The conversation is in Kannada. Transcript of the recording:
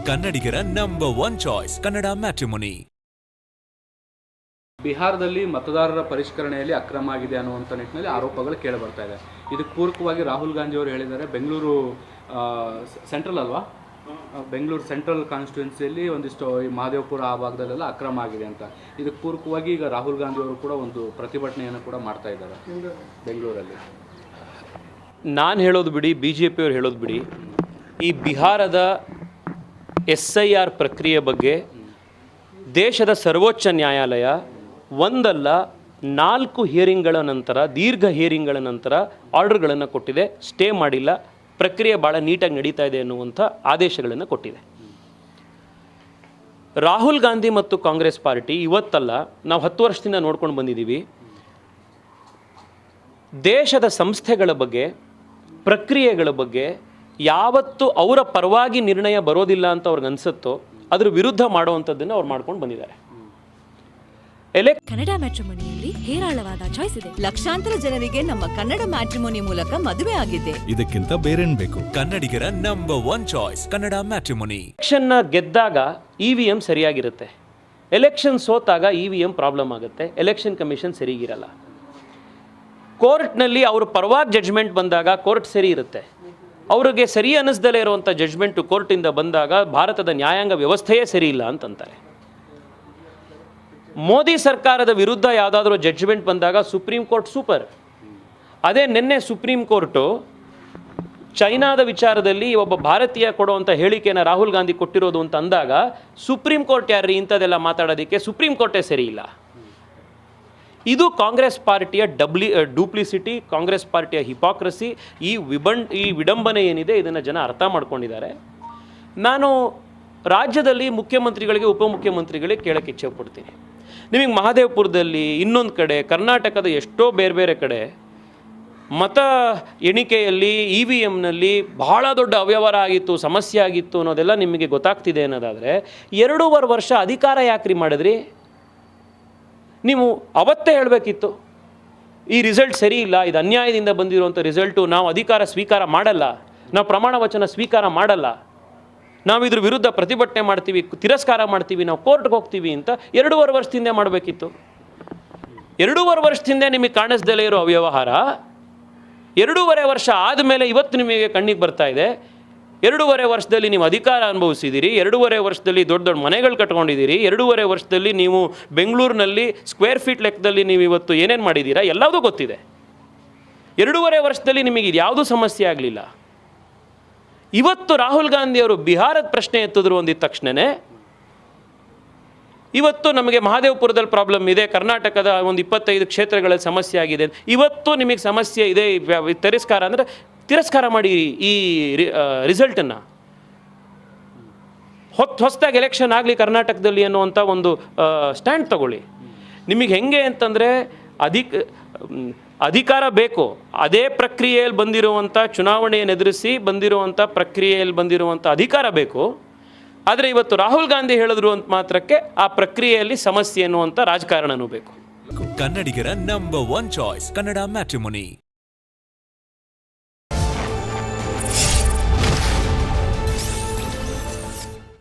ಕನ್ನಡಿಗರ ನಂಬರ್ 1 ಚಾಯ್ಸ್ ಕನ್ನಡ ಮ್ಯಾಟ್ರಿಮೋನಿ. ಬಿಹಾರದಲ್ಲಿ ಮತದಾರರ ಪರಿಷ್ಕರಣೆಯಲ್ಲಿ ಅಕ್ರಮ ಆಗಿದೆ ಅನ್ನುವಂಥ ನಿಟ್ಟಿನಲ್ಲಿ ಆರೋಪಗಳು ಕೇಳಿಬರ್ತಾ ಇದೆ. ಇದಕ್ಕೆ ಪೂರಕವಾಗಿ ರಾಹುಲ್ ಗಾಂಧಿ ಅವರು ಹೇಳಿದ್ದಾರೆ, ಬೆಂಗಳೂರು ಸೆಂಟ್ರಲ್ ಅಲ್ವಾ, ಬೆಂಗಳೂರು ಸೆಂಟ್ರಲ್ ಕಾನ್ಸ್ಟಿಟ್ಯೂನ್ಸಿಯಲ್ಲಿ ಒಂದಿಷ್ಟು ಈ ಮಹದೇವಪುರ ಆ ಭಾಗದಲ್ಲೆಲ್ಲ ಅಕ್ರಮ ಆಗಿದೆ ಅಂತ. ಇದಕ್ಕೆ ಪೂರಕವಾಗಿ ಈಗ ರಾಹುಲ್ ಗಾಂಧಿ ಅವರು ಕೂಡ ಒಂದು ಪ್ರತಿಭಟನೆಯನ್ನು ಕೂಡ ಮಾಡ್ತಾ ಇದ್ದಾರೆ ಬೆಂಗಳೂರಲ್ಲಿ. ನಾನು ಹೇಳೋದು ಬಿಡಿ, BJP ಅವರು ಹೇಳೋದು ಬಿಡಿ, ಈ ಬಿಹಾರದ SIR ಪ್ರಕ್ರಿಯೆ ಬಗ್ಗೆ ದೇಶದ ಸರ್ವೋಚ್ಚ ನ್ಯಾಯಾಲಯ ಒಂದಲ್ಲ 4 ಹಿಯರಿಂಗ್ಗಳ ನಂತರ, ದೀರ್ಘ ಹಿಯರಿಂಗ್ಗಳ ನಂತರ ಆರ್ಡರ್ಗಳನ್ನು ಕೊಟ್ಟಿದೆ. ಸ್ಟೇ ಮಾಡಿಲ್ಲ, ಪ್ರಕ್ರಿಯೆ ಭಾಳ ನೀಟಾಗಿ ನಡೀತಾ ಇದೆ ಅನ್ನುವಂಥ ಆದೇಶಗಳನ್ನು ಕೊಟ್ಟಿದೆ. ರಾಹುಲ್ ಗಾಂಧಿ ಮತ್ತು ಕಾಂಗ್ರೆಸ್ ಪಾರ್ಟಿ ಇವತ್ತಲ್ಲ, ನಾವು 10 ವರ್ಷದಿಂದ ನೋಡ್ಕೊಂಡು ಬಂದಿದ್ದೀವಿ. ದೇಶದ ಸಂಸ್ಥೆಗಳ ಬಗ್ಗೆ, ಪ್ರಕ್ರಿಯೆಗಳ ಬಗ್ಗೆ ಯಾವತ್ತು ಅವರ ಪರವಾಗಿ ನಿರ್ಣಯ ಬರೋದಿಲ್ಲ ಅಂತ ಅವ್ರಿಗೆ ಅನಿಸುತ್ತೋ ಅದ್ರ ವಿರುದ್ಧ ಮಾಡುವಂಥದ್ದನ್ನು ಅವ್ರು ಮಾಡ್ಕೊಂಡು ಬಂದಿದ್ದಾರೆ. ಕನ್ನಡ ಮ್ಯಾಟ್ರಿಮೋನಿಯಲ್ಲಿ ಹೇರಾಳವಾದ ಚಾಯ್ಸ್ ಇದೆ. ಲಕ್ಷಾಂತರ ಜನರಿಗೆ ನಮ್ಮ ಕನ್ನಡ ಮ್ಯಾಟ್ರಿಮೋನಿ ಮೂಲಕ ಮದುವೆ ಆಗಿದೆ. ಇದಕ್ಕಿಂತ ಬೇರೇನ್ ಬೇಕು? ಕನ್ನಡಿಗರ ನಂಬರ್ 1 ಚಾಯ್ಸ್ ಕನ್ನಡ ಮ್ಯಾಟ್ರಿಮೋನಿ. ಎಲೆಕ್ಷನ್ನ ಗೆದ್ದಾಗ EVM ಸರಿಯಾಗಿರುತ್ತೆ, ಎಲೆಕ್ಷನ್ ಸೋತಾಗ EVM ಪ್ರಾಬ್ಲಮ್ ಆಗುತ್ತೆ, ಎಲೆಕ್ಷನ್ ಕಮಿಷನ್ ಸರಿಗಿರಲ್ಲ. ಕೋರ್ಟ್ನಲ್ಲಿ ಅವ್ರ ಪರವಾಗಿ ಜಡ್ಜ್ಮೆಂಟ್ ಬಂದಾಗ ಕೋರ್ಟ್ ಸರಿ ಇರುತ್ತೆ, ಅವ್ರಿಗೆ ಸರಿ ಅನ್ನಿಸ್ದಲೇ ಇರುವಂಥ ಜಡ್ಜ್ಮೆಂಟು ಕೋರ್ಟಿಂದ ಬಂದಾಗ ಭಾರತದ ನ್ಯಾಯಾಂಗ ವ್ಯವಸ್ಥೆಯೇ ಸರಿ ಇಲ್ಲ ಅಂತಂತಾರೆ. ಮೋದಿ ಸರ್ಕಾರದ ವಿರುದ್ಧ ಯಾವುದಾದ್ರೂ ಜಡ್ಜ್ಮೆಂಟ್ ಬಂದಾಗ ಸುಪ್ರೀಂ ಕೋರ್ಟ್ ಸೂಪರ್. ಅದೇ ನಿನ್ನೆ ಸುಪ್ರೀಂ ಕೋರ್ಟು ಚೈನಾದ ವಿಚಾರದಲ್ಲಿ ಒಬ್ಬ ಭಾರತೀಯ ಕೊಡುವಂಥ ಹೇಳಿಕೆಯನ್ನು ರಾಹುಲ್ ಗಾಂಧಿ ಕೊಟ್ಟಿರೋದು ಅಂತ ಅಂದಾಗ ಸುಪ್ರೀಂ ಕೋರ್ಟ್ ಯಾರ್ರಿ ಇಂಥದ್ದೆಲ್ಲ ಮಾತಾಡೋದಕ್ಕೆ, ಸುಪ್ರೀಂ ಕೋರ್ಟೇ ಸರಿ ಇಲ್ಲ. ಇದು ಕಾಂಗ್ರೆಸ್ ಪಾರ್ಟಿಯ ಡೂಪ್ಲಿಸಿಟಿ, ಕಾಂಗ್ರೆಸ್ ಪಾರ್ಟಿಯ ಹಿಪಾಕ್ರಸಿ. ಈ ವಿಡಂಬನೆ ಏನಿದೆ ಇದನ್ನು ಜನ ಅರ್ಥ ಮಾಡ್ಕೊಂಡಿದ್ದಾರೆ. ನಾನು ರಾಜ್ಯದಲ್ಲಿ ಮುಖ್ಯಮಂತ್ರಿಗಳಿಗೆ, ಉಪಮುಖ್ಯಮಂತ್ರಿಗಳಿಗೆ ಕೇಳೋಕ್ಕೆ ಇಚ್ಛೆ ಪಡ್ತೀನಿ. ನಿಮಗೆ ಮಹದೇವಪುರದಲ್ಲಿ, ಇನ್ನೊಂದು ಕಡೆ ಕರ್ನಾಟಕದ ಎಷ್ಟೋ ಬೇರೆ ಬೇರೆ ಕಡೆ ಮತ ಎಣಿಕೆಯಲ್ಲಿ EVMನಲ್ಲಿ ಬಹಳ ದೊಡ್ಡ ಅವ್ಯವಹಾರ ಆಗಿತ್ತು, ಸಮಸ್ಯೆ ಆಗಿತ್ತು ಅನ್ನೋದೆಲ್ಲ ನಿಮಗೆ ಗೊತ್ತಾಗ್ತಿದೆ ಅನ್ನೋದಾದರೆ 2.5 ವರ್ಷ ಅಧಿಕಾರ ಯಾಕ್ರಿ ಮಾಡಿದ್ರಿ? ನೀವು ಅವತ್ತೇ ಹೇಳಬೇಕಿತ್ತು, ಈ ರಿಸಲ್ಟ್ ಸರಿ ಇಲ್ಲ, ಇದು ಅನ್ಯಾಯದಿಂದ ಬಂದಿರುವಂಥ ರಿಸಲ್ಟು, ನಾವು ಅಧಿಕಾರ ಸ್ವೀಕಾರ ಮಾಡಲ್ಲ, ನಾವು ಪ್ರಮಾಣ ವಚನ ಸ್ವೀಕಾರ ಮಾಡಲ್ಲ, ನಾವು ಇದ್ರ ವಿರುದ್ಧ ಪ್ರತಿಭಟನೆ ಮಾಡ್ತೀವಿ, ತಿರಸ್ಕಾರ ಮಾಡ್ತೀವಿ, ನಾವು ಕೋರ್ಟ್ಗೆ ಹೋಗ್ತೀವಿ ಅಂತ 2.5 ವರ್ಷದಿಂದ ಮಾಡಬೇಕಿತ್ತು. 2.5 ವರ್ಷದಿಂದ ನಿಮಗೆ ಕಾಣಿಸ್ದಲೇ ಇರೋ ಅವ್ಯವಹಾರ 2.5 ವರ್ಷ ಆದಮೇಲೆ ಇವತ್ತು ನಿಮಗೆ ಕಣ್ಣಿಗೆ ಬರ್ತಾ ಇದೆ. 2.5 ವರ್ಷದಲ್ಲಿ ನೀವು ಅಧಿಕಾರ ಅನುಭವಿಸಿದ್ದೀರಿ, 2.5 ವರ್ಷದಲ್ಲಿ ದೊಡ್ಡ ದೊಡ್ಡ ಮನೆಗಳು ಕಟ್ಕೊಂಡಿದ್ದೀರಿ, 2.5 ವರ್ಷದಲ್ಲಿ ನೀವು ಬೆಂಗಳೂರಿನಲ್ಲಿ ಸ್ಕ್ವೇರ್ ಫೀಟ್ ಲೆಕ್ಕದಲ್ಲಿ ನೀವು ಇವತ್ತು ಏನೇನು ಮಾಡಿದ್ದೀರಾ ಎಲ್ಲದೂ ಗೊತ್ತಿದೆ. 2.5 ವರ್ಷದಲ್ಲಿ ನಿಮಗೆ ಇದು ಯಾವುದೂ ಸಮಸ್ಯೆ ಆಗಲಿಲ್ಲ. ಇವತ್ತು ರಾಹುಲ್ ಗಾಂಧಿಯವರು ಬಿಹಾರದ ಪ್ರಶ್ನೆ ಎತ್ತಿದ್ರು ಒಂದಿದ್ದ ತಕ್ಷಣವೇ ಇವತ್ತು ನಮಗೆ ಮಹದೇವಪುರದಲ್ಲಿ ಪ್ರಾಬ್ಲಮ್ ಇದೆ, ಕರ್ನಾಟಕದ ಒಂದು 25 ಕ್ಷೇತ್ರಗಳಲ್ಲಿ ಸಮಸ್ಯೆ ಆಗಿದೆ, ಇವತ್ತು ನಿಮಗೆ ಸಮಸ್ಯೆ ಇದೆ, ತಿರಸ್ಕಾರ ಅಂದರೆ ತಿರಸ್ಕಾರ ಮಾಡಿ ಈ ರಿಸಲ್ಟನ್ನು. ಹೊಸದಾಗಿ ಎಲೆಕ್ಷನ್ ಆಗಲಿ ಕರ್ನಾಟಕದಲ್ಲಿ ಅನ್ನುವಂಥ ಒಂದು ಸ್ಟ್ಯಾಂಡ್ ತಗೊಳ್ಳಿ. ನಿಮಗೆ ಹೆಂಗೆ ಅಂತಂದರೆ ಅಧಿಕಾರ ಬೇಕು, ಅದೇ ಪ್ರಕ್ರಿಯೆಯಲ್ಲಿ ಬಂದಿರುವಂಥ ಚುನಾವಣೆಯನ್ನು ಎದುರಿಸಿ ಬಂದಿರುವಂಥ ಪ್ರಕ್ರಿಯೆಯಲ್ಲಿ ಬಂದಿರುವಂಥ ಅಧಿಕಾರ ಬೇಕು. ಆದರೆ ಇವತ್ತು ರಾಹುಲ್ ಗಾಂಧಿ ಹೇಳಿದ್ರು ಅಂತ ಮಾತ್ರಕ್ಕೆ ಆ ಪ್ರಕ್ರಿಯೆಯಲ್ಲಿ ಸಮಸ್ಯೆ ಅನ್ನುವಂಥ ರಾಜಕಾರಣನೂ ಬೇಕು. ಕನ್ನಡಿಗರ ನಂಬರ್ 1 ಚಾಯ್ಸ್ ಕನ್ನಡ ಮ್ಯಾಟ್ರಿಮೋನಿ.